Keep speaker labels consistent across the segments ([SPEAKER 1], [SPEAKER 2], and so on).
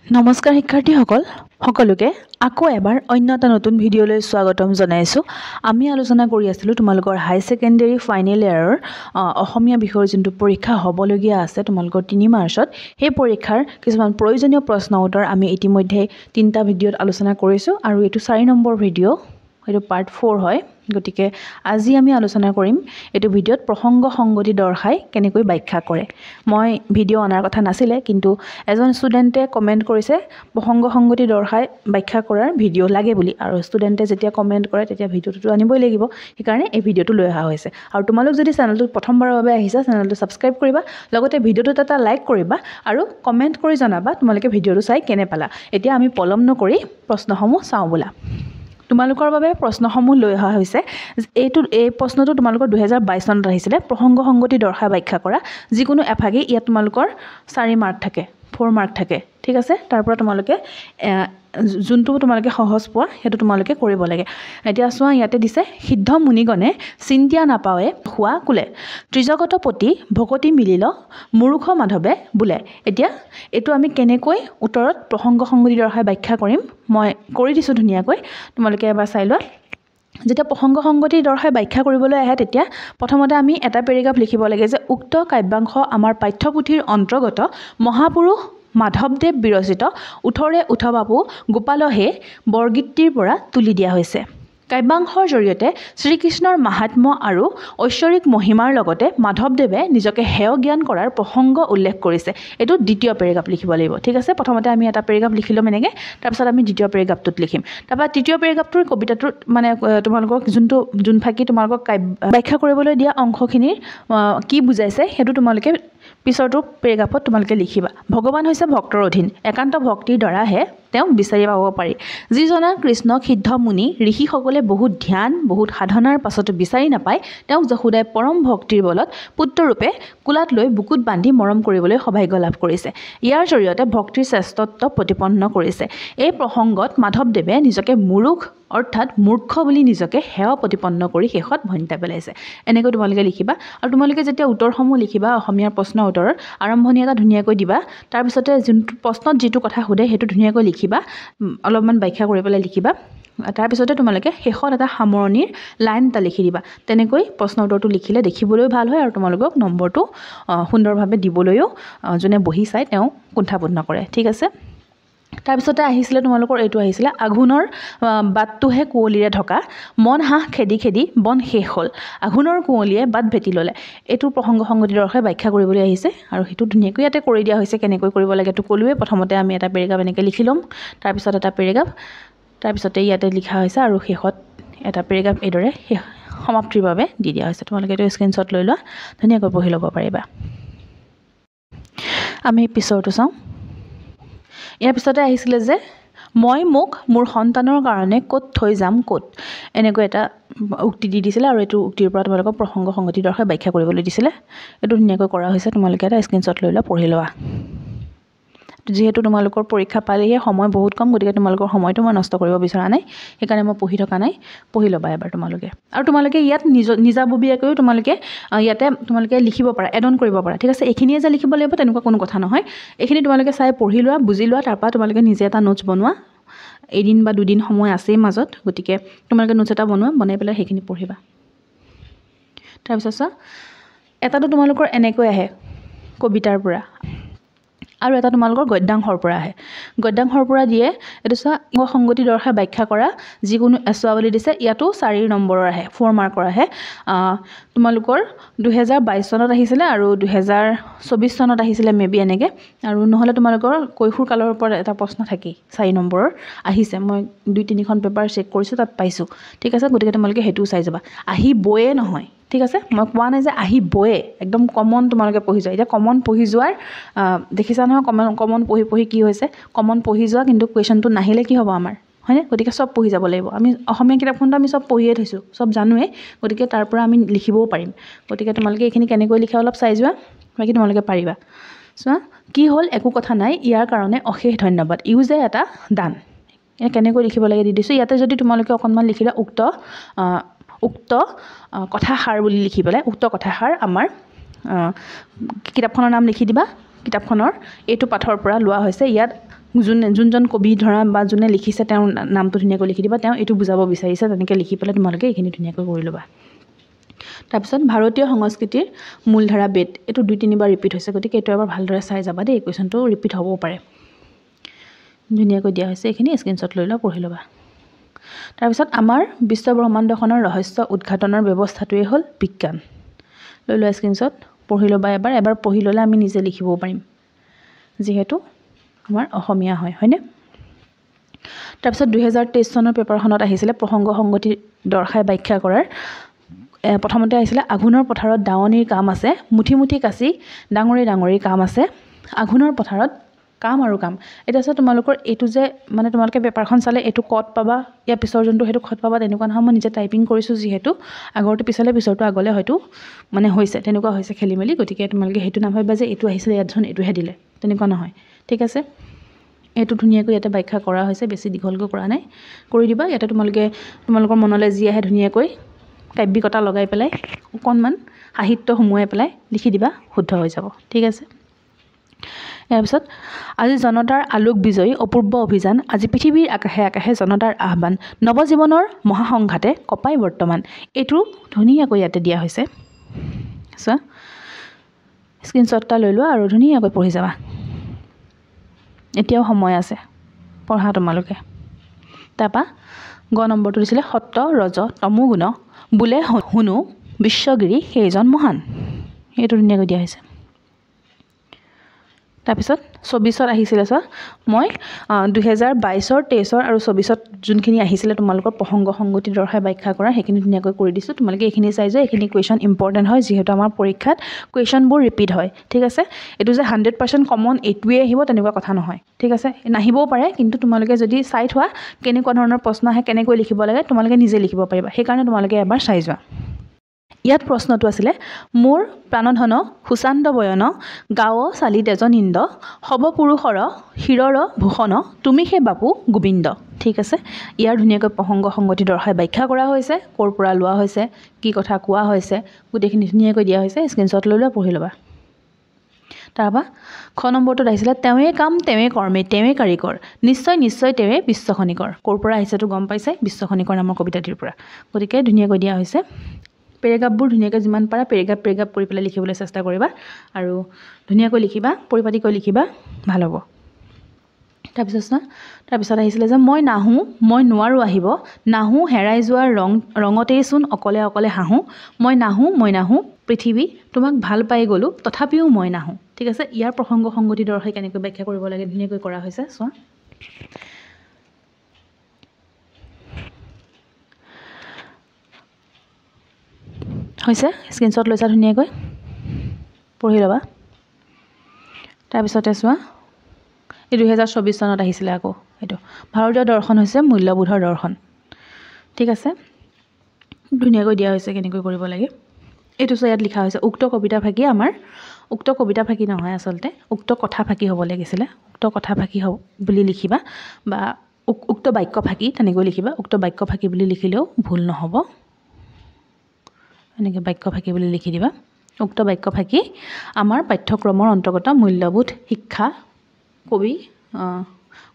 [SPEAKER 1] নমস্কাৰ শিক্ষাৰ্থীসকল সকলোকে আকৌ এবাৰ অন্য এটা নতুন ভিডিঅ'লৈ স্বাগতম জনাইছোঁ। আমি আলোচনা কৰি আছিলোঁ তোমালোকৰ হাই ছেকেণ্ডেৰী ফাইনেল ইয়াৰৰ অসমীয়া বিষয়ৰ যোনটো পৰীক্ষা হ'বলগীয়া আছে তোমালোকৰ 3 মাৰ্চত, সেই পৰীক্ষাৰ কিছুমান প্ৰয়োজনীয় প্ৰশ্ন উত্তৰ আমি ইতিমধ্যে 3টা ভিডিঅ'ত আলোচনা কৰিছোঁ আৰু এইটো 4 নম্বৰ ভিডিঅ', এইটো পাৰ্ট 4 হয়। গতিকে আজি আমি আলোচনা কৰিম এইটো ভিডিঅ'ত প্ৰসংগ সংগতি দৰ্শাই কেনেকৈ ব্যাখ্যা কৰে। মই ভিডিঅ' অনাৰ কথা নাছিলে, কিন্তু এজন ষ্টুডেণ্টে কমেণ্ট কৰিছে প্ৰসংগ সংগতি দৰ্শাই ব্যাখ্যা কৰাৰ ভিডিঅ' লাগে বুলি, আৰু ষ্টুডেণ্টে যেতিয়া কমেণ্ট কৰে তেতিয়া ভিডিঅ'টো আনিবই লাগিব। সেইকাৰণে এই ভিডিঅ'টো লৈ অহা হৈছে। আৰু তোমালোক যদি চেনেলটোত প্ৰথমবাৰৰ বাবে আহিছা, চেনেলটো ছাবস্ক্ৰাইব কৰিবা, লগতে ভিডিঅ'টোত এটা লাইক কৰিবা আৰু কমেণ্ট কৰি জনাবা তোমালোকে ভিডিঅ'টো চাই কেনে পালা। এতিয়া আমি পলম নকৰি প্ৰশ্নসমূহ চাওঁ ব'লা। তোমালোকৰ বাবে প্ৰশ্নসমূহ লৈ অহা হৈছে। এই প্ৰশ্নটো তোমালোকৰ 2022 চনত আহিছিলে। প্ৰসংগ সংগতি দৰ্শাই ব্যাখ্যা কৰা, যিকোনো এভাগে ইয়াত তোমালোকৰ 4 মাৰ্ক থাকে, 4 মাৰ্ক থাকে, ঠিক আছে। তাৰ পৰা তোমালোকে যোনটো তোমালোকে সহজ পোৱা সেইটো তোমালোকে কৰিব লাগে। এতিয়া চোৱা, ইয়াতে দিছে সিদ্ধ মুনিগণে চিন্তিয়া নাপাৱে খোৱা কোলে, ত্ৰিজগত পতি ভকতি মিলিল মূৰ্খ মাধৱে বোলে। এতিয়া এইটো আমি কেনেকৈ উত্তৰত প্ৰসংগ সংগতি দৰ্শাই ব্যাখ্যা কৰিম মই কৰি দিছোঁ ধুনীয়াকৈ, তোমালোকে এবাৰ চাই লোৱা। যেতিয়া প্ৰসংগ সংগতি দৰ্শাই ব্যাখ্যা কৰিবলৈ আহে, তেতিয়া প্ৰথমতে আমি এটা পেৰেগ্ৰাফ লিখিব লাগে যে উক্ত কাব্যাংশ আমাৰ পাঠ্যপুথিৰ অন্তৰ্গত মহাপুৰুষ মাধৱদেৱ বিৰচিত উঠৰে উঠ বাপু গোপালহে বৰগীতটিৰ পৰা তুলি দিয়া হৈছে। কাব্যাংশৰ জৰিয়তে শ্ৰীকৃষ্ণৰ মাহাত্ম্য আৰু ঐশ্বৰিক মহিমাৰ লগতে মাধৱদেৱে নিজকে হেয় জ্ঞান কৰাৰ প্ৰসংগ উল্লেখ কৰিছে। এইটো দ্বিতীয় পেৰেগ্ৰাফ লিখিব লাগিব, ঠিক আছে। প্ৰথমতে আমি এটা পেৰেগ্ৰাফ লিখি ল'ম এনেকৈ, তাৰপিছত আমি দ্বিতীয় পেৰেগ্ৰাফটোত লিখিম। তাৰপৰা তৃতীয় পেৰেগ্ৰাফটোৰ কবিতাটোৰ মানে তোমালোকক যোনফাকি তোমালোকক ব্যাখ্যা কৰিবলৈ দিয়া অংশখিনিৰ কি বুজাইছে সেইটো তোমালোকে পিছৰটো পেৰেগ্ৰাফত তোমালোকে লিখিবা। ভগৱান হৈছে ভক্তৰ অধীন, একান্ত ভক্তিৰ দ্বাৰাহে তেওঁক বিচাৰি পাব পাৰি। যিজনা কৃষ্ণক সিদ্ধ মুনি ঋষিসকলে বহুত ধ্যান বহুত সাধনাৰ পাছতো বিচাৰি নাপায়, তেওঁক যশোদাই পৰম ভক্তিৰ বলত পুত্ৰৰূপে কোলাত লৈ বুকুত বান্ধি মৰম কৰিবলৈ সৌভাগ্য লাভ কৰিছে। ইয়াৰ জৰিয়তে ভক্তিৰ শ্ৰেষ্ঠত্ব প্ৰতিপন্ন কৰিছে। এই প্ৰসংগত মাধৱদেৱে নিজকে মুৰুখ অৰ্থাৎ মূৰ্খ বুলি নিজকে হেয় প্ৰতিপন্ন কৰি শেষত ভন্যতা পেলাইছে। এনেকৈ তোমালোকে লিখিবা। আৰু তোমালোকে যেতিয়া উত্তৰসমূহ লিখিবা, অসমীয়াৰ প্ৰশ্ন উত্তৰৰ আৰম্ভণি এটা ধুনীয়াকৈ দিবা, তাৰপিছতে যোনটো প্ৰশ্নত যিটো কথা সোধে সেইটো ধুনীয়াকৈ লিখিবা, অলপমান ব্যাখ্যা কৰি পেলাই লিখিবা। তাৰপিছতে তোমালোকে শেষত এটা সামৰণিৰ লাইন এটা লিখি দিবা। তেনেকৈ প্ৰশ্ন উত্তৰটো লিখিলে দেখিবলৈও ভাল হয় আৰু তোমালোকক নম্বৰটো সুন্দৰভাৱে দিবলৈও যোনে বহি চাই তেওঁ কুণ্ঠাবোধ নকৰে, ঠিক আছে। তাৰপিছতে আহিছিলে তোমালোকৰ এইটো আহিছিলে আঘোণৰ বাটটোহে কুঁৱলীৰে ঢকা, মন হাঁহ খেদি খেদি বন শেষ হ'ল, আঘোণৰ কুঁৱলীয়ে বাট ভেটি ল'লে। এইটো প্ৰসংগ সংগতি দৰ্শাই ব্যাখ্যা কৰিবলৈ আহিছে আৰু সেইটো ধুনীয়াকৈ ইয়াতে কৰি দিয়া হৈছে। কেনেকৈ কৰিব লাগে এইটো ক'লোৱে। প্ৰথমতে আমি এটা পেৰেগ্ৰাফ এনেকৈ লিখি ল'ম, তাৰপিছত এটা পেৰেগ্ৰাফ, তাৰপিছতে ইয়াতে লিখা হৈছে আৰু শেষত এটা পেৰেগ্ৰাফ এইদৰে সমাপ্তিৰ বাবে দি দিয়া হৈছে। তোমালোকে এইটো স্ক্ৰীনশ্বট লৈ লোৱা, ধুনীয়াকৈ পঢ়ি ল'ব পাৰিবা। আমি পিছৰটো চাওঁ। ইয়াৰ পিছতে আহিছিলে যে মই মোক মোৰ সন্তানৰ কাৰণে ক'ত থৈ যাম ক'ত, এনেকৈ এটা উক্তি দি দিছিলে আৰু এইটো উক্তিৰ পৰা তোমালোকক প্ৰসংগ সংগতি দৰ্শাই ব্যাখ্যা কৰিবলৈ দিছিলে। এইটো ধুনীয়াকৈ কৰা হৈছে, তোমালোকে এটা স্ক্ৰীনশ্বট লৈ লোৱা, পঢ়ি লোৱা। যিহেতু তোমালোকৰ পৰীক্ষা পালেহে সময় বহুত কম, গতিকে তোমালোকৰ সময়টো মই নষ্ট কৰিব বিচৰা নাই, সেইকাৰণে মই পঢ়ি থকা নাই। পঢ়ি ল'বা এবাৰ তোমালোকে। আৰু তোমালোকে ইয়াত নিজাববীয়াকৈও তোমালোকে ইয়াতে তোমালোকে লিখিব পাৰা, এড অন কৰিব পাৰা, ঠিক আছে। এইখিনিয়ে যে লিখিব লাগিব তেনেকুৱা কোনো কথা নহয়। এইখিনি তোমালোকে চাই পঢ়ি লোৱা, বুজি লোৱা, তাৰপৰা তোমালোকে নিজে এটা নোটছ বনোৱা। এদিন বা দুদিন সময় আছেই মাজত, গতিকে তোমালোকে নোটছ এটা বনাই পেলাই সেইখিনি পঢ়িবা। তাৰপিছত চোৱা, এটাটো তোমালোকৰ এনেকৈ আহে কবিতাৰ পৰা, আৰু এটা তোমালোকৰ গদ্যাংশৰ পৰা আহে। গদ্যাংশৰ পৰা দিয়ে এইটো চোৱা, সংগতি দৰ্শাই ব্যাখ্যা কৰা যিকোনো এচোৱা বুলি দিছে। ইয়াতো 4 নম্বৰৰ আহে, 4 মাৰ্কৰ আহে। তোমালোকৰ 2022 চনত আহিছিলে আৰু 2024 চনত আহিছিলে মেবি এনেকৈ, আৰু নহ'লে তোমালোকৰ কৈশোৰ কালৰ ওপৰত এটা প্ৰশ্ন থাকেই 4 নম্বৰৰ আহিছে। মই 2-3খন পেপাৰ চেক কৰিছোঁ, তাত পাইছোঁ, ঠিক আছে। গতিকে তোমালোকে সেইটোও চাই যাবা। আহি বয়ে নহয়, ঠিক আছে। মই কোৱা নাই যে আহি বয়ে, একদম কমন তোমালোকে পঢ়ি যোৱা। এতিয়া কমন পঢ়ি যোৱাৰ দেখিছা নহয়, কমন পঢ়ি পঢ়ি কি হৈছে, কমন পঢ়ি যোৱা, কিন্তু কুৱেশ্যনটো নাহিলে কি হ'ব আমাৰ, হয়নে? গতিকে চব পঢ়ি যাব লাগিব। আমি অসমীয়া কিতাপখনটো আমি চব পঢ়িয়ে থৈছোঁ, চব জানোৱেই, গতিকে তাৰ পৰা আমি লিখিবও পাৰিম। গতিকে তোমালোকে এইখিনি কেনেকৈ লিখা অলপ চাই যোৱা, বাকী তোমালোকে পাৰিবা। চোৱা, কি হ'ল একো কথা নাই, ইয়াৰ কাৰণে অশেষ ধন্যবাদ, ইও যে এটা দান। কেনেকৈ লিখিব লাগে দি দিছোঁ। ইয়াতে যদি তোমালোকে অকণমান লিখি লোৱা উক্ত কথাষাৰ বুলি লিখি পেলাই, উক্ত কথাষাৰ আমাৰ কিতাপখনৰ নাম লিখি দিবা। কিতাপখনৰ এইটো পাঠৰ পৰা লোৱা হৈছে। ইয়াত যোনজন কবি ধৰা বা যোনে লিখিছে তেওঁৰ নামটো ধুনীয়াকৈ লিখি দিবা তেওঁ এইটো বুজাব বিচাৰিছে তেনেকৈ লিখি পেলাই তোমালোকে এইখিনি ধুনীয়াকৈ কৰি ল'বা তাৰপিছত ভাৰতীয় সংস্কৃতিৰ মূলধাৰা বেদ এইটো 2-3 বাৰ ৰিপিট হৈছে গতিকে এইটো এবাৰ ভালদৰে চাই যাবা দেই কুৱেশ্যনটো ৰিপিট হ'বও পাৰে ধুনীয়াকৈ দিয়া হৈছে এইখিনি স্ক্ৰীনশ্বট লৈ লোৱা পঢ়ি ল'বা তাৰপিছত আমাৰ বিশ্ব ব্ৰহ্মাণ্ডখনৰ ৰহস্য উদ্ঘাটনৰ ব্যৱস্থাটোৱে হ'ল বিজ্ঞান লৈ লোৱা স্ক্ৰীনশ্বট পঢ়ি ল'বা এবাৰ পঢ়ি ল'লে আমি নিজে লিখিবও পাৰিম যিহেতু আমাৰ অসমীয়া হয়নে তাৰপিছত 2023 চনৰ পেপাৰখনত আহিছিলে প্ৰসংগ সংগতি দৰ্শাই ব্যাখ্যা কৰাৰ প্ৰথমতে আহিছিলে আঘোণৰ পথাৰত দাৱনীৰ কাম আছে মুঠি মুঠি কাচি ডাঙৰি কাম আছে আঘোণৰ পথাৰত কাম আৰু কাম এটা আছে তোমালোকৰ এইটো যে মানে তোমালোকে পেপাৰখন চালে এইটো কত পাবা ইয়াৰ পিছৰ যোনটো হেতু খত পাবা তেনেকুৱা নহয় মই নিজে টাইপিং কৰিছোঁ যিহেতু আগৰটো পিছলে পিছৰটো আগলে হয়তো মানে হৈছে তেনেকুৱা হৈছে খেলিমেলি গতিকে তোমালোকে হেতু নাভাবিবা যে এইটো আহিছিলে ইয়াত ধন এইটোহে দিলে তেনেকুৱা নহয় ঠিক আছে এইটো ধুনীয়াকৈ ইয়াতে ব্যাখ্যা কৰা হৈছে বেছি দীঘলকৈ কৰা নাই কৰি দিবা ইয়াতে তোমালোকৰ মনলৈ যি আহে ধুনীয়াকৈ কাব্যিকতা লগাই পেলাই অকণমান সাহিত্য সোমোৱাই পেলাই লিখি দিবা শুদ্ধ হৈ যাব ঠিক আছে ইয়াৰ পিছত আজি জনতাৰ আলোক বিজয়ী অপূৰ্ব অভিযান আজি পৃথিৱীৰ আকাশে আকাশে জনতাৰ আহ্বান নৱজীৱনৰ মহাসংঘাতে কপাই বৰ্তমান এইটো ধুনীয়াকৈ ইয়াতে দিয়া হৈছে চোৱা স্ক্ৰীনশ্বটটা লৈ লোৱা আৰু ধুনীয়াকৈ পঢ়ি যাবা এতিয়াও সময় আছে পঢ়া তোমালোকে তাৰপা গ নম্বৰটো দিছিলে সত্য ৰজ তমো গুণ বোলে শুনো বিশ্বগিৰি সেইজন মহান এইটো ধুনীয়াকৈ দিয়া হৈছে তাৰপিছত 24ত আহিছিলে চোৱা মই 2022 23 আৰু 24ত যোনখিনি আহিছিলে তোমালোকৰ প্ৰসংগ সংগতি দৰ্শাই ব্যাখ্যা কৰা সেইখিনি ধুনীয়াকৈ কৰি দিছোঁ তোমালোকে এইখিনি চাই যোৱা এইখিনি কুৱেশ্যন ইম্পৰ্টেণ্ট হয় যিহেতু আমাৰ পৰীক্ষাত কুৱেশ্যনবোৰ ৰিপিট হয় ঠিক আছে এইটো যে 100% কমন এইটোৱে আহিব তেনেকুৱা কথা নহয় ঠিক আছে নাহিবও পাৰে কিন্তু তোমালোকে যদি চাই থোৱা কেনেকুৱা ধৰণৰ প্ৰশ্ন আহে কেনেকৈ লিখিব লাগে তোমালোকে নিজে লিখিব পাৰিবা সেইকাৰণে তোমালোকে এবাৰ চাই যোৱা ইয়াত প্ৰশ্নটো আছিলে মোৰ প্ৰাণধন সুচান্দ বয়ন গাঁও চালি তেজনিন্দ সবপুৰুষৰ শিৰৰ ভূষণ তুমি সেই বাপু গোবিন্দ ঠিক আছে ইয়াৰ ধুনীয়াকৈ প্ৰসংগ সংগতি দৰ্শাই ব্যাখ্যা কৰা হৈছে ক'ৰ পৰা লোৱা হৈছে কি কথা কোৱা হৈছে গোটেইখিনি ধুনীয়াকৈ দিয়া হৈছে স্ক্ৰীনশ্বট লৈ লোৱা পঢ়ি ল'বা তাৰপৰা খ নম্বৰটোত আহিছিলে তেওঁৱে কাম তেওঁৱে কৰ্মে তেওঁৱে কাৰিকৰ নিশ্চয় তেওঁৱে বিশ্বখনিকৰ ক'ৰ পৰা আহিছেতো গম পাইছে বিশ্বখনিকৰ নামৰ কবিতাটিৰ পৰা গতিকে ধুনীয়াকৈ দিয়া হৈছে পেৰেগ্ৰাফবোৰ ধুনীয়াকৈ যিমান পাৰা পেৰেগ্ৰাফ কৰি পেলাই লিখিবলৈ চেষ্টা কৰিবা আৰু ধুনীয়াকৈ লিখিবা পৰিপাটিকৈ লিখিবা ভাল হ'ব তাৰপিছত আহিছিলে যে মই নাহোঁ মই নোৱাৰোঁ আহিব নাহোঁ হেৰাই যোৱাৰ ৰঙতেই চোন অকলে অকলে হাঁহোঁ মই নাহোঁ পৃথিৱী তোমাক ভাল পাই গ'লোঁ তথাপিও মই নাহোঁ ঠিক আছে ইয়াৰ প্ৰসংগ সংগতি দৰ্শাই কেনেকৈ ব্যাখ্যা কৰিব লাগে ধুনীয়াকৈ কৰা হৈছে চোৱা হৈছে স্ক্ৰীনশ্বট লৈছা ধুনীয়াকৈ পঢ়ি ল'বা তাৰপিছতে চোৱা এই 2024 চনত আহিছিলে আকৌ এইটো ভাৰতীয় দৰ্শন হৈছে মূল্যবোধৰ দৰ্শন ঠিক আছে ধুনীয়াকৈ দিয়া হৈছে কেনেকৈ কৰিব লাগে এইটো ইয়াত লিখা হৈছে উক্ত কবিতা ফাঁকি আমাৰ উক্ত কবিতা ফাঁকি নহয় আচলতে উক্ত কথা ফাঁকি হ'ব লাগিছিলে উক্ত কথা ফাঁকি হ'ব বুলি লিখিবা বা উক্ত বাক্য ফাঁকি তেনেকৈ লিখিবা উক্ত বাক্য ফাঁকি বুলি লিখিলেও ভুল নহ'ব এনেকৈ বাক্য ফাঁকি বুলি লিখি দিবা উক্ত বাক্য ফাঁকি আমাৰ পাঠ্যক্ৰমৰ অন্তৰ্গত মূল্যবোধ শিক্ষা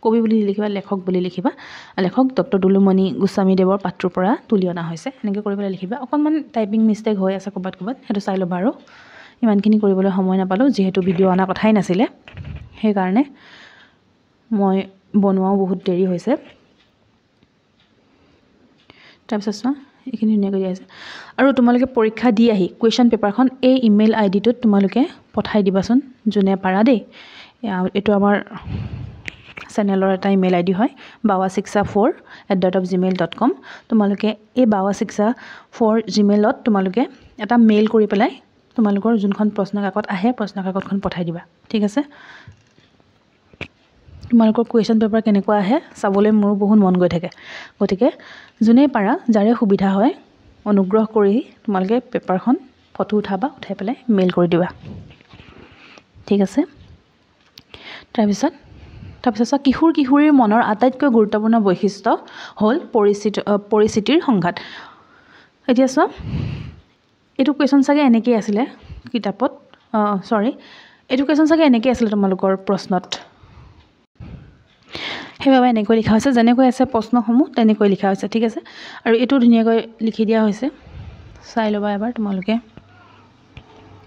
[SPEAKER 1] কবি বুলি লিখিবা লেখক বুলি লিখিবা লেখক ডক্টৰ দুলুমণি গোস্বামীদেৱৰ পাঠটোৰ পৰা তুলি অনা হৈছে এনেকৈ কৰি পেলাই লিখিবা অকণমান টাইপিং মিষ্টেক হৈ আছে ক'ৰবাত সেইটো চাই ল'বা আৰু ইমানখিনি কৰিবলৈ সময় নাপালোঁ যিহেতু ভিডিঅ' অনা কথাই নাছিলে সেইকাৰণে মই বনোৱাও বহুত দেৰি হৈছে তাৰপিছত চোৱা এইখিনি ধুনীয়াকৈ দিয়া আছে আৰু তোমালোকে পৰীক্ষা দি আহি কুৱেশ্যন পেপাৰখন এই ইমেইল আইডিটোত তোমালোকে পঠাই দিবাচোন যোনে পাৰা দেই এইটো আমাৰ চেনেলৰ এটা ইমেইল আইডি হয় bawa64@gmail.com তোমালোকে এই bawa64 জিমেইলত তোমালোকে এটা মেইল কৰি পেলাই তোমালোকৰ যোনখন প্ৰশ্ন কাকত আহে প্ৰশ্ন কাকতখন পঠাই দিবা ঠিক আছে তোমালোকৰ কুৱেশ্যন পেপাৰ কেনেকুৱা আহে চাবলৈ মোৰো বহুত মন গৈ থাকে গতিকে যোনেই পাৰা যাৰে সুবিধা হয় অনুগ্ৰহ কৰি তোমালোকে পেপাৰখন ফটো উঠাই পেলাই মেইল কৰি দিবা ঠিক আছে তাৰপিছত কিশোৰীৰ মনৰ আটাইতকৈ গুৰুত্বপূৰ্ণ বৈশিষ্ট্য হ'ল পৰিস্থিতিৰ সংঘাত এতিয়া চোৱা এইটো কুৱেশ্যন চাগে এনেকেই আছিলে কিতাপত এইটো কুৱেশ্যন চাগে এনেকেই আছিলে তোমালোকৰ প্ৰশ্নত সেইবাবে এনেকৈ লিখা হৈছে, যেনেকৈ আছে প্ৰশ্নসমূহ তেনেকৈ লিখা হৈছে, ঠিক আছে। আৰু এইটো ধুনীয়াকৈ লিখি দিয়া হৈছে, চাই ল'বা এবাৰ তোমালোকে।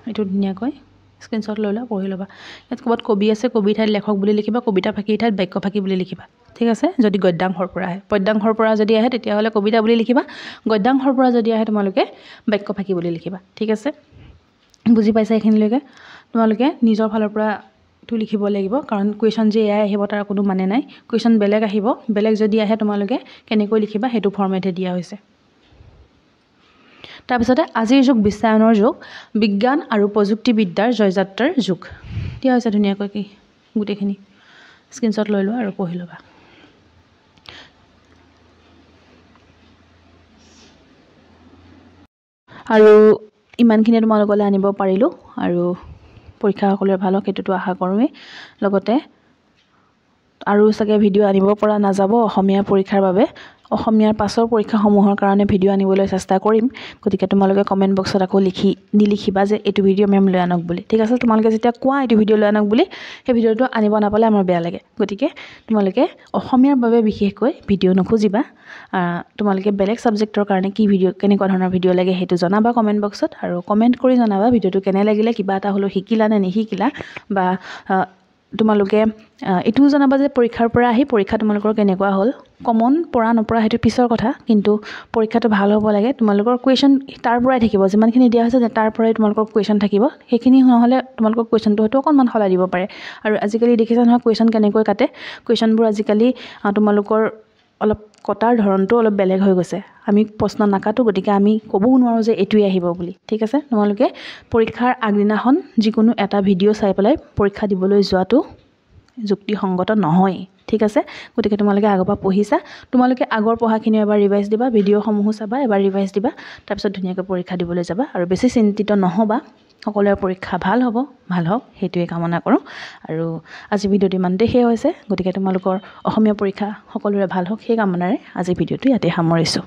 [SPEAKER 1] এইটো ধুনীয়াকৈ স্ক্ৰীনশ্বট লৈ লোৱা, পঢ়ি ল'বা। ইয়াত ক'ৰবাত কবি আছে, কবিৰ ঠাইত লেখক বুলি লিখিবা, কবিতা ফাঁকিৰ ঠাইত বাক্য ফাঁকি বুলি লিখিবা, ঠিক আছে। যদি গদ্যাংশৰ পৰা আহে, পদ্যাংশৰ পৰা যদি আহে তেতিয়াহ'লে কবিতা বুলি লিখিবা, গদ্যাংশৰ পৰা যদি আহে তোমালোকে বাক্য ফাঁকি বুলি লিখিবা, ঠিক আছে। বুজি পাইছা এইখিনিলৈকে? তোমালোকে নিজৰ ফালৰ পৰা টো লিখিব লাগিব, কাৰণ কুৱেশ্যন যে এয়াই আহিব তাৰ কোনো মানে নাই। কুৱেশ্যন বেলেগ আহিব, বেলেগ যদি আহে তোমালোকে কেনেকৈ লিখিবা সেইটো ফৰ্মেটহে দিয়া হৈছে। তাৰপিছতে আজিৰ যুগ বিশ্বায়নৰ যুগ, বিজ্ঞান আৰু প্ৰযুক্তিবিদ্যাৰ জয়যাত্ৰাৰ যুগ দিয়া হৈছে ধুনীয়াকৈ কি গোটেইখিনি স্ক্ৰীনশ্বট লৈ লোৱা আৰু পঢ়ি ল'বা। আৰু ইমানখিনি তোমালোকলৈ আনিব পাৰিলোঁ, আৰু পৰীক্ষা সকলোৰে ভাল হওক সেইটোতো আশা কৰোঁৱেই। লগতে আৰু চাগে ভিডিঅ' আনিব পৰা নাযাব অসমীয়া পৰীক্ষাৰ বাবে, অসমীয়াৰ পাছৰ পৰীক্ষাসমূহৰ কাৰণে ভিডিঅ' আনিবলৈ চেষ্টা কৰিম। গতিকে তোমালোকে কমেণ্ট বক্সত আকৌ লিখিবা যে এইটো ভিডিঅ' মেম লৈ আনক বুলি, ঠিক আছে। তোমালোকে যেতিয়া কোৱা এইটো ভিডিঅ' লৈ আনক বুলি, সেই ভিডিঅ'টো আনিব নাপালে আমাৰ বেয়া লাগে। গতিকে তোমালোকে অসমীয়াৰ বাবে বিশেষকৈ ভিডিঅ' নুখুজিবা। তোমালোকে বেলেগ ছাবজেক্টৰ কাৰণে কি ভিডিঅ' কেনেকুৱা ধৰণৰ ভিডিঅ' লাগে সেইটো জনাবা কমেণ্ট বক্সত, আৰু কমেণ্ট কৰি জনাবা ভিডিঅ'টো কেনে লাগিলে, কিবা এটা হ'লেও শিকিলা নে নিশিকিলা, বা তোমালোকে এইটোও জনাবা যে পৰীক্ষাৰ পৰা আহি পৰীক্ষা তোমালোকৰ কেনেকুৱা হ'ল। কমন পৰা নপৰা সেইটো পিছৰ কথা, কিন্তু পৰীক্ষাটো ভাল হ'ব লাগে। তোমালোকৰ কুৱেশ্যন তাৰ পৰাই থাকিব, যিমানখিনি দিয়া হৈছে তাৰ পৰাই তোমালোকৰ কুৱেশ্যন থাকিব। সেইখিনি নহ'লে তোমালোকৰ কুৱেশ্যনটো হয়তো অকণমান সলাই দিব পাৰে। আৰু আজিকালি দেখিছা নহয় কুৱেশ্যন কেনেকৈ কাটে, কুৱেশ্যনবোৰ আজিকালি তোমালোকৰ অলপ কটাৰ ধৰণটো অলপ বেলেগ হৈ গৈছে। আমি প্ৰশ্ন নাকাটো, গতিকে আমি ক'বও নোৱাৰোঁ যে এইটোৱে আহিব বুলি, ঠিক আছে। তোমালোকে পৰীক্ষাৰ আগদিনাখন যিকোনো এটা ভিডিঅ' চাই পেলাই পৰীক্ষা দিবলৈ যোৱাটো যুক্তিসংগত নহয়, ঠিক আছে। গতিকে তোমালোকে আগৰ পৰা পঢ়িছা, তোমালোকে আগৰ পঢ়াখিনি এবাৰ ৰিভাইজ দিবা, ভিডিঅ'সমূহো চাবা, এবাৰ ৰিভাইজ দিবা, তাৰপিছত ধুনীয়াকৈ পৰীক্ষা দিবলৈ যাবা। আৰু বেছি চিন্তিত নহ'বা, সকলোৰে পৰীক্ষা ভাল হ'ব, ভাল হওক সেইটোৱে কামনা কৰোঁ। আৰু আজি ভিডিঅ'টো ইমানতে শেষ হৈছে, গতিকে তোমালোকৰ অসমীয়া পৰীক্ষা সকলোৰে ভাল হওক সেই কামনাৰে আজি ভিডিঅ'টো ইয়াতে সামৰিছোঁ।